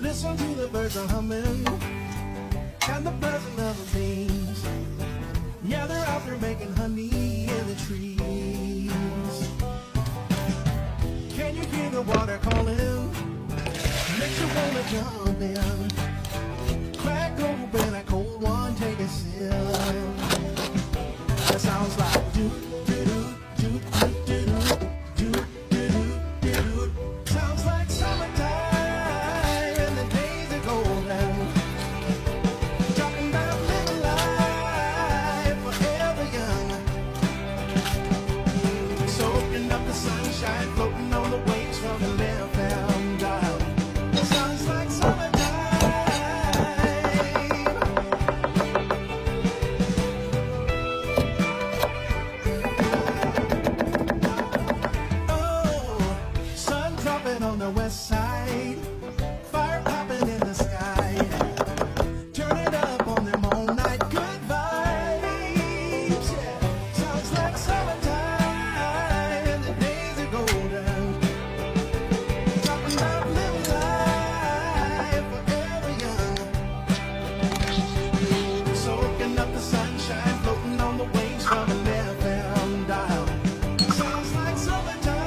Listen to the birds are humming and the buzzing of the bees. Yeah, they're out there making honey in the trees. Can you hear the water calling? Makes you wanna jump in. Crack open a cold one, take a sip. That sounds like do do do do do do do do do do. Sounds like summertime and the days are golden. Talking about living life forever young. Soaking up the sunshine, floating on the waves from the left hand dial. It sounds like summertime. On the west side, fire popping in the sky. Turn it up on them all night, good vibes. Yeah, sounds like summertime and the days are golden. Talking about living life forever young. Soaking up the sunshine, floating on the waves from an FM dial. Sounds like summertime.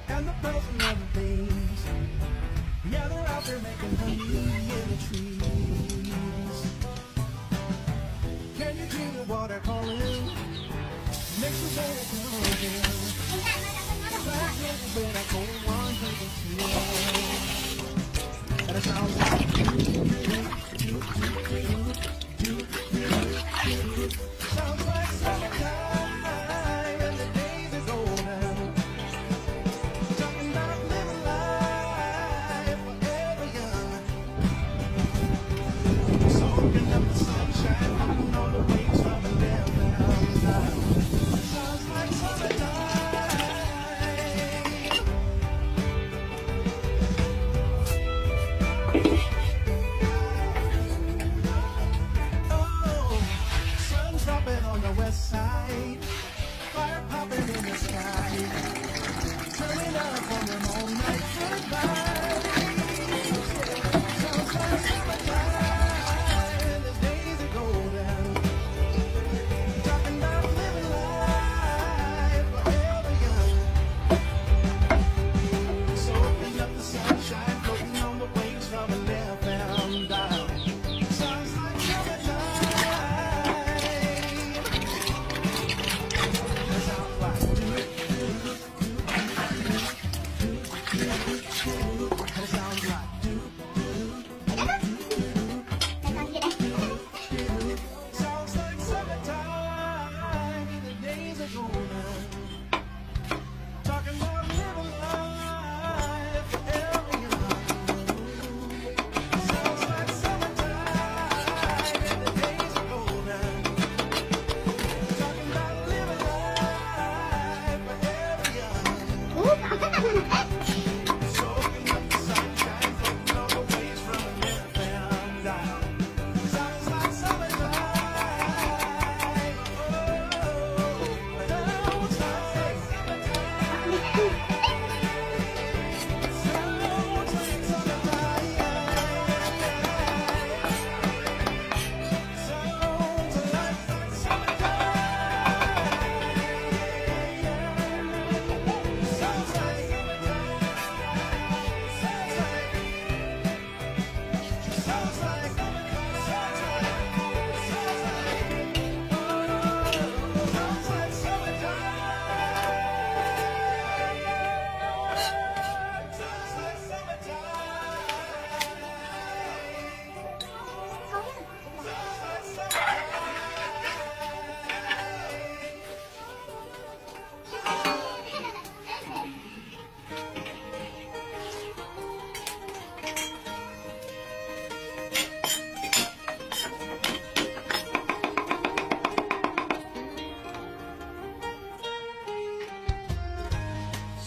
And the buzzing of the bees. Yeah, they're out there making honey in the trees. Can you hear the water calling? Makes you wanna jump in. Crack open a cold one, take a sip. And it sounds like sounds like summertime. Sunshine, on the wings from the left. Sounds like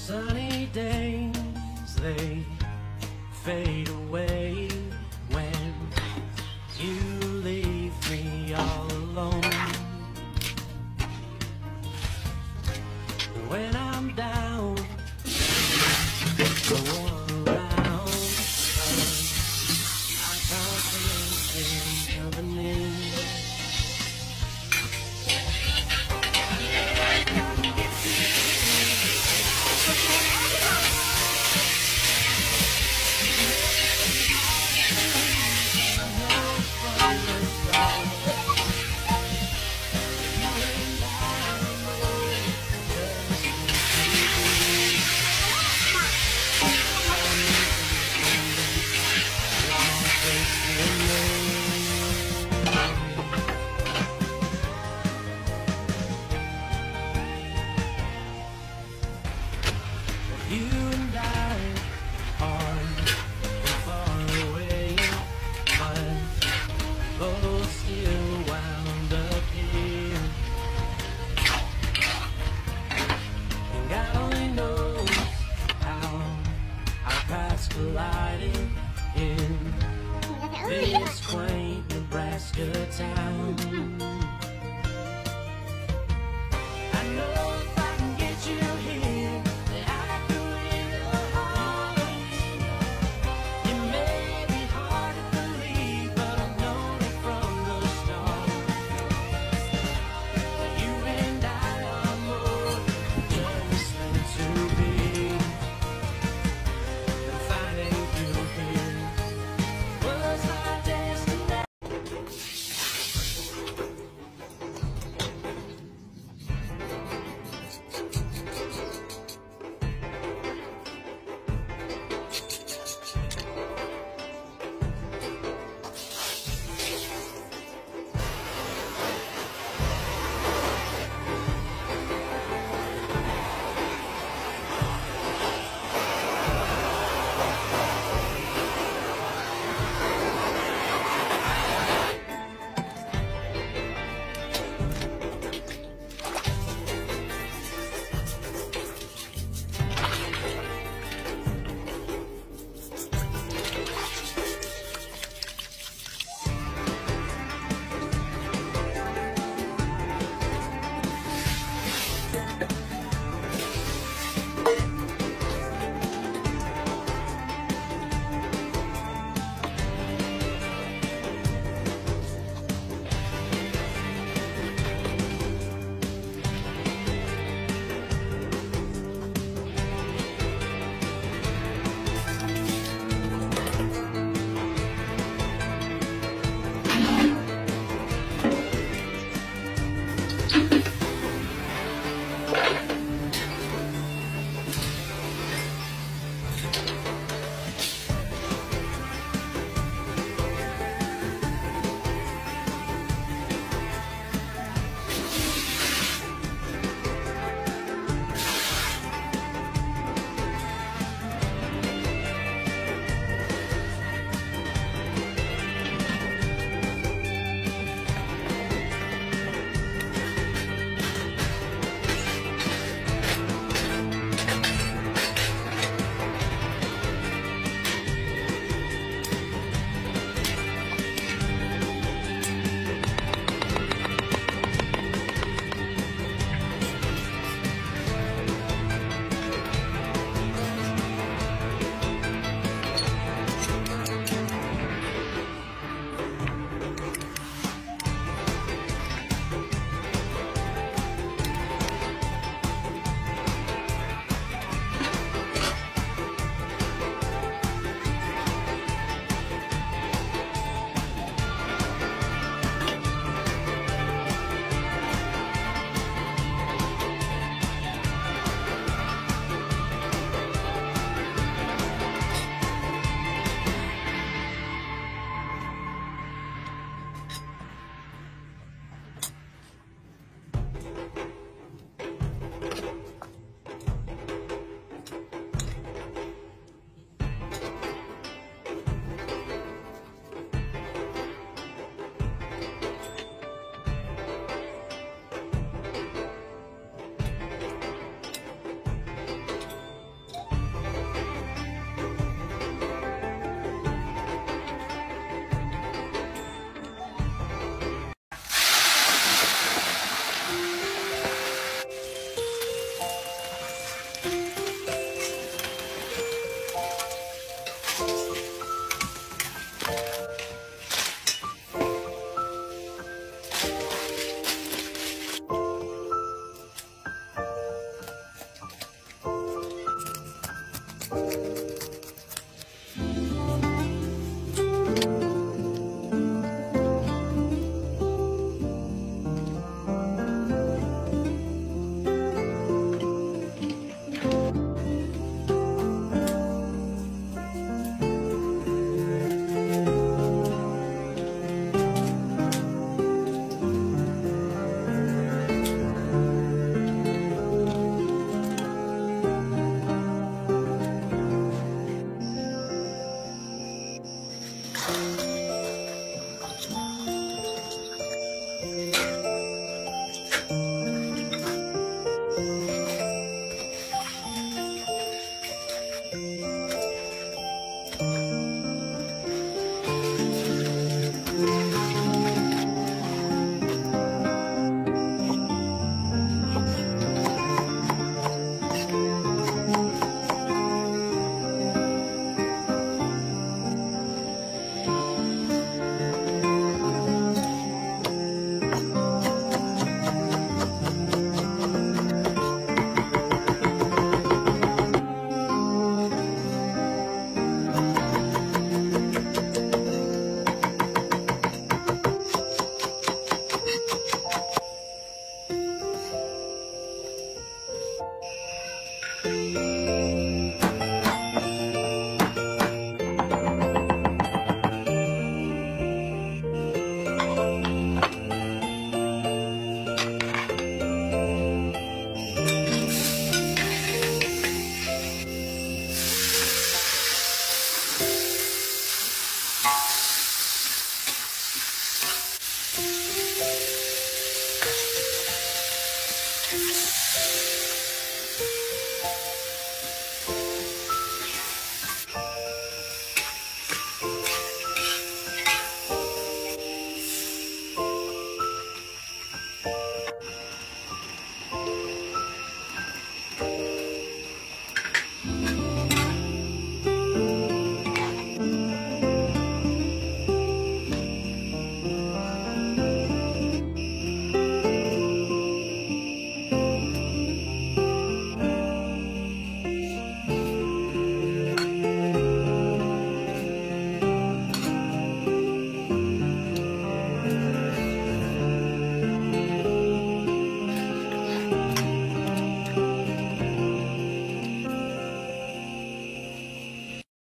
sunny days, they fade away when you leave me all alone. When I'm down, no one around, I can't face company. You and I are far away, but both still wound up here. And God only knows how our paths collided in this quaint Nebraska town. I know if I can get you here, that I can win your heart. It may be hard to believe, but I've known it from the start. That you and I are more just meant to be. And finding you here was my destiny.